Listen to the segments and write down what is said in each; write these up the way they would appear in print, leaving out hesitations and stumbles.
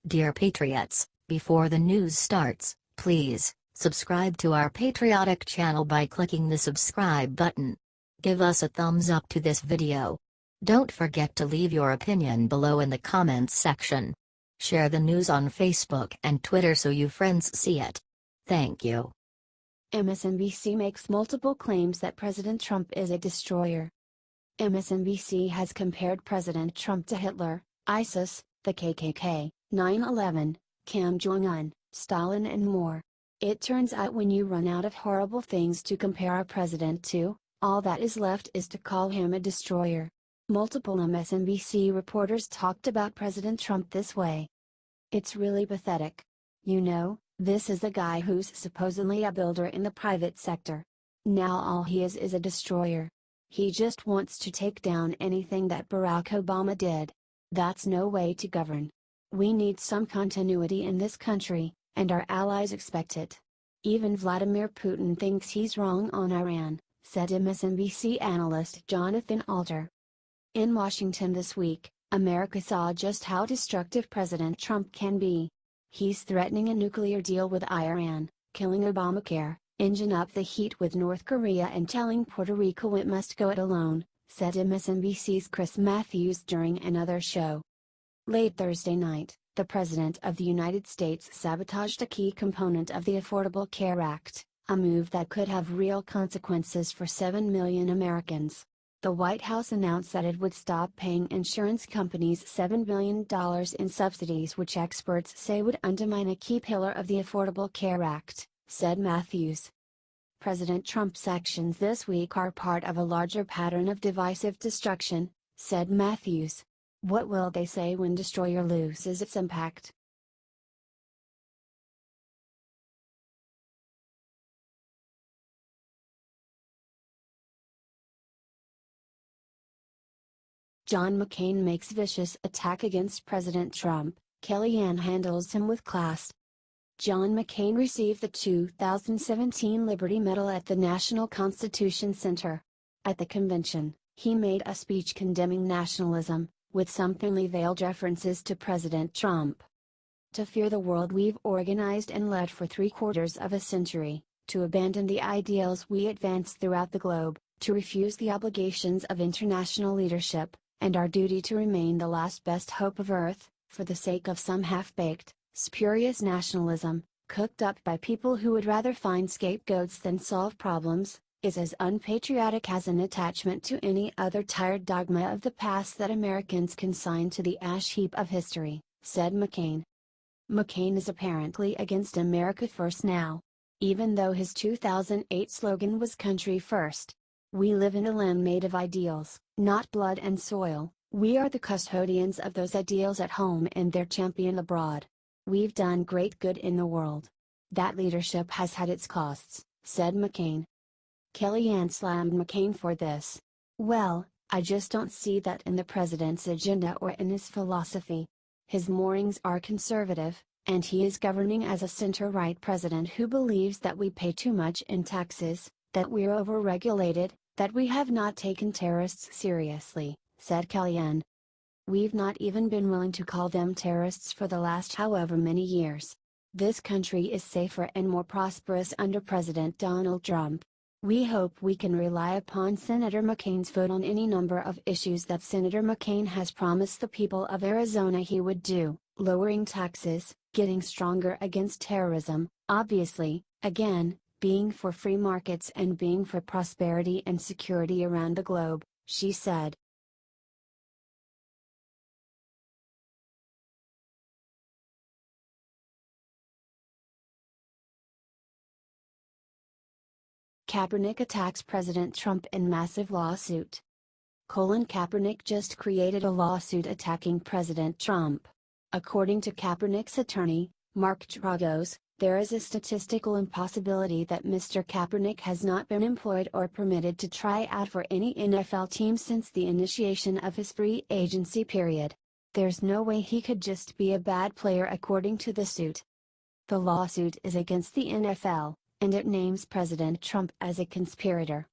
Dear Patriots, before the news starts, please subscribe to our patriotic channel by clicking the subscribe button. Give us a thumbs up to this video. Don't forget to leave your opinion below in the comments section. Share the news on Facebook and Twitter so your friends see it. Thank you. MSNBC makes multiple claims that President Trump is a destroyer. MSNBC has compared President Trump to Hitler, ISIS, the KKK, 9/11, Jong Un, Stalin and more. It turns out when you run out of horrible things to compare a president to, all that is left is to call him a destroyer. Multiple MSNBC reporters talked about President Trump this way. It's really pathetic. You know, this is a guy who's supposedly a builder in the private sector. Now all he is a destroyer. He just wants to take down anything that Barack Obama did. That's no way to govern. We need some continuity in this country, and our allies expect it. Even Vladimir Putin thinks he's wrong on Iran, said MSNBC analyst Jonathan Alter. In Washington this week, America saw just how destructive President Trump can be. He's threatening a nuclear deal with Iran, killing Obamacare, engine up the heat with North Korea and telling Puerto Rico it must go it alone, said MSNBC's Chris Matthews during another show. Late Thursday night, the President of the United States sabotaged a key component of the Affordable Care Act, a move that could have real consequences for 7 million Americans. The White House announced that it would stop paying insurance companies $7 billion in subsidies, which experts say would undermine a key pillar of the Affordable Care Act, said Matthews. President Trump's actions this week are part of a larger pattern of divisive destruction, said Matthews. What will they say when destroyer loses its impact? John McCain makes vicious attack against President Trump, Kellyanne handles him with class. John McCain received the 2017 Liberty Medal at the National Constitution Center. At the convention, he made a speech condemning nationalism, with some thinly veiled references to President Trump. To fear the world we've organized and led for 3/4 of a century, to abandon the ideals we advanced throughout the globe, to refuse the obligations of international leadership, and our duty to remain the last best hope of Earth, for the sake of some half-baked, spurious nationalism, cooked up by people who would rather find scapegoats than solve problems, is as unpatriotic as an attachment to any other tired dogma of the past that Americans consign to the ash heap of history, said McCain. McCain is apparently against America First now. Even though his 2008 slogan was Country First. We live in a land made of ideals, not blood and soil. We are the custodians of those ideals at home and their champion abroad. We've done great good in the world. That leadership has had its costs, said McCain. Kellyanne slammed McCain for this. Well, I just don't see that in the president's agenda or in his philosophy. His moorings are conservative, and he is governing as a center-right president who believes that we pay too much in taxes, that we're overregulated, that we have not taken terrorists seriously, said Kellyanne. We've not even been willing to call them terrorists for the last however many years. This country is safer and more prosperous under President Donald Trump. We hope we can rely upon Senator McCain's vote on any number of issues that Senator McCain has promised the people of Arizona he would do, lowering taxes, getting stronger against terrorism, obviously, again, being for free markets and being for prosperity and security around the globe, she said. Kaepernick attacks President Trump in massive lawsuit. Kaepernick just created a lawsuit attacking President Trump. According to Kaepernick's attorney, Mark Dragos, there is a statistical impossibility that Mr. Kaepernick has not been employed or permitted to try out for any NFL team since the initiation of his free agency period. There's no way he could just be a bad player according to the suit. The lawsuit is against the NFL, and it names President Trump as a conspirator.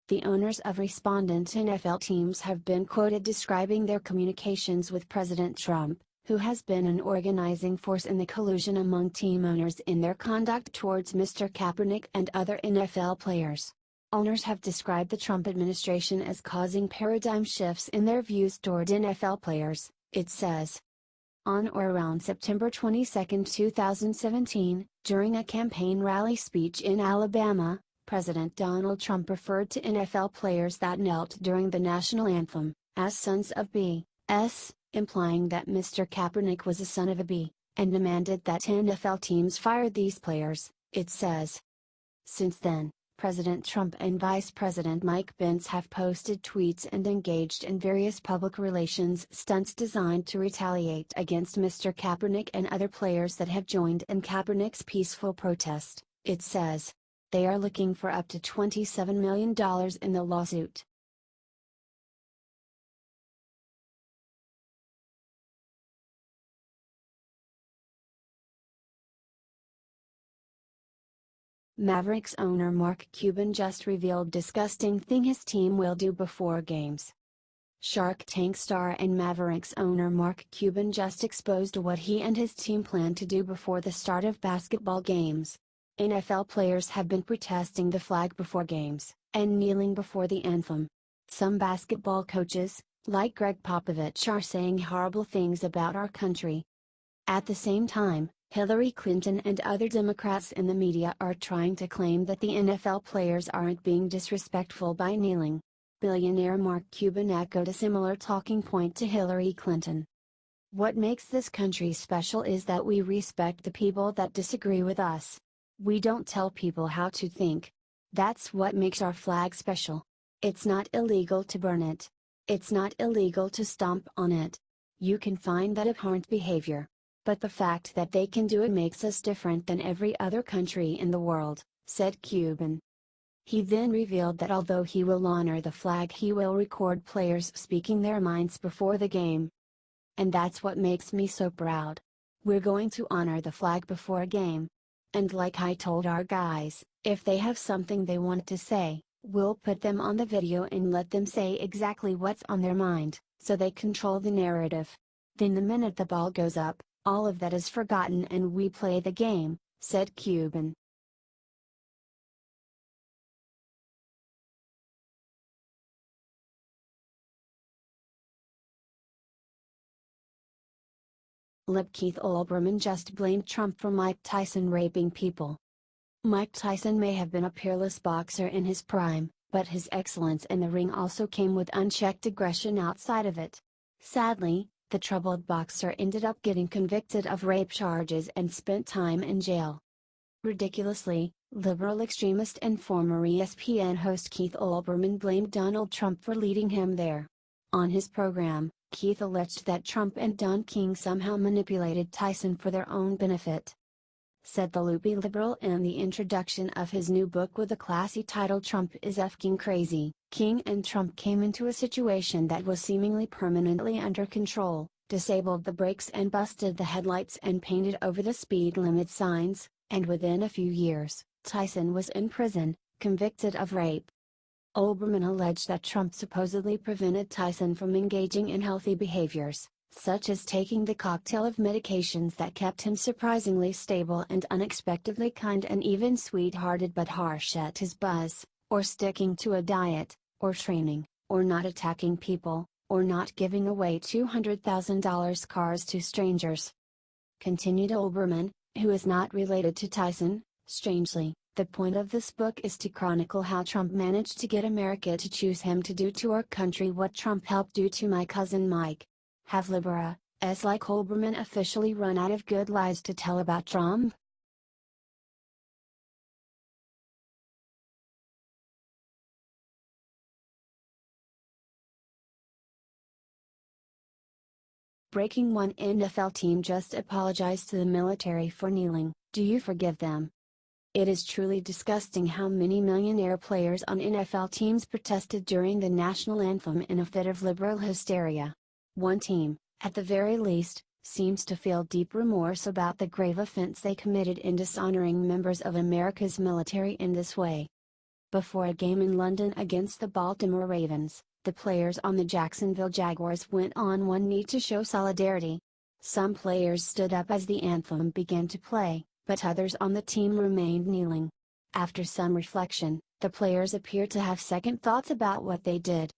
The owners of respondent NFL teams have been quoted describing their communications with President Trump, who has been an organizing force in the collusion among team owners in their conduct towards Mr. Kaepernick and other NFL players. Owners have described the Trump administration as causing paradigm shifts in their views toward NFL players, it says. On or around September 22, 2017, during a campaign rally speech in Alabama, President Donald Trump referred to NFL players that knelt during the national anthem as sons of B.S., implying that Mr. Kaepernick was a son of a B, and demanded that NFL teams fire these players, it says. Since then, President Trump and Vice President Mike Pence have posted tweets and engaged in various public relations stunts designed to retaliate against Mr. Kaepernick and other players that have joined in Kaepernick's peaceful protest, it says. They are looking for up to $27 million in the lawsuit. Mavericks owner Mark Cuban just revealed disgusting thing his team will do before games. Shark Tank star and Mavericks owner Mark Cuban just exposed what he and his team plan to do before the start of basketball games. NFL players have been protesting the flag before games, and kneeling before the anthem. Some basketball coaches, like Greg Popovich, are saying horrible things about our country. At the same time, Hillary Clinton and other Democrats in the media are trying to claim that the NFL players aren't being disrespectful by kneeling. Billionaire Mark Cuban echoed a similar talking point to Hillary Clinton. What makes this country special is that we respect the people that disagree with us. We don't tell people how to think. That's what makes our flag special. It's not illegal to burn it. It's not illegal to stomp on it. You can find that abhorrent behavior. But the fact that they can do it makes us different than every other country in the world, said Cuban. He then revealed that although he will honor the flag, he will record players speaking their minds before the game. And that's what makes me so proud. We're going to honor the flag before a game. And like I told our guys, if they have something they want to say, we'll put them on the video and let them say exactly what's on their mind, so they control the narrative. Then the minute the ball goes up, all of that is forgotten and we play the game, said Cuban. Lib Keith Olbermann just blamed Trump for Mike Tyson raping people. Mike Tyson may have been a peerless boxer in his prime, but his excellence in the ring also came with unchecked aggression outside of it. Sadly, the troubled boxer ended up getting convicted of rape charges and spent time in jail. Ridiculously, liberal extremist and former ESPN host Keith Olbermann blamed Donald Trump for leading him there. On his program, Keith alleged that Trump and Don King somehow manipulated Tyson for their own benefit. Said the loopy liberal in the introduction of his new book with the classy title "Trump is F***ing Crazy," King and Trump came into a situation that was seemingly permanently under control, disabled the brakes and busted the headlights and painted over the speed limit signs, and within a few years, Tyson was in prison, convicted of rape. Olbermann alleged that Trump supposedly prevented Tyson from engaging in healthy behaviors, such as taking the cocktail of medications that kept him surprisingly stable and unexpectedly kind and even sweet-hearted but harsh at his buzz, or sticking to a diet, or training, or not attacking people, or not giving away $200,000 cars to strangers. Continued Olbermann, who is not related to Tyson, strangely. The point of this book is to chronicle how Trump managed to get America to choose him to do to our country what Trump helped do to my cousin Mike. Have liberals like Olbermann officially run out of good lies to tell about Trump? Breaking: one NFL team just apologized to the military for kneeling. Do you forgive them? It is truly disgusting how many millionaire players on NFL teams protested during the national anthem in a fit of liberal hysteria. One team, at the very least, seems to feel deep remorse about the grave offense they committed in dishonoring members of America's military in this way. Before a game in London against the Baltimore Ravens, the players on the Jacksonville Jaguars went on one knee to show solidarity. Some players stood up as the anthem began to play, but others on the team remained kneeling. After some reflection, the players appeared to have second thoughts about what they did.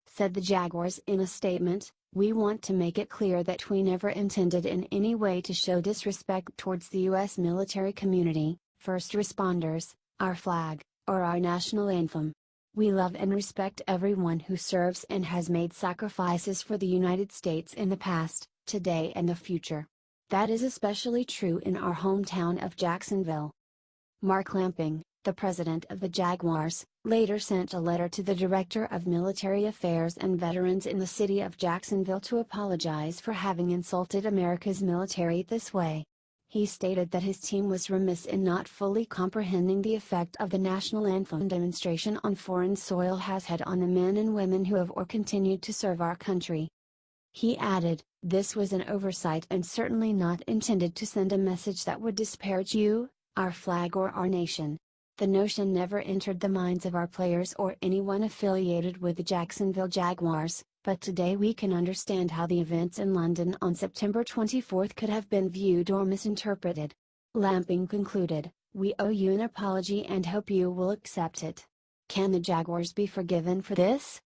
Said the Jaguars in a statement, "We want to make it clear that we never intended in any way to show disrespect towards the U.S. military community, first responders, our flag, or our national anthem. We love and respect everyone who serves and has made sacrifices for the United States in the past, today and the future. That is especially true in our hometown of Jacksonville." Mark Lamping, the president of the Jaguars, later sent a letter to the Director of Military Affairs and Veterans in the city of Jacksonville to apologize for having insulted America's military this way. He stated that his team was remiss in not fully comprehending the effect of the national anthem demonstration on foreign soil has had on the men and women who have or continued to serve our country. He added, "This was an oversight and certainly not intended to send a message that would disparage you, our flag or our nation. The notion never entered the minds of our players or anyone affiliated with the Jacksonville Jaguars, but today we can understand how the events in London on September 24 could have been viewed or misinterpreted." Lamping concluded, "We owe you an apology and hope you will accept it. Can the Jaguars be forgiven for this?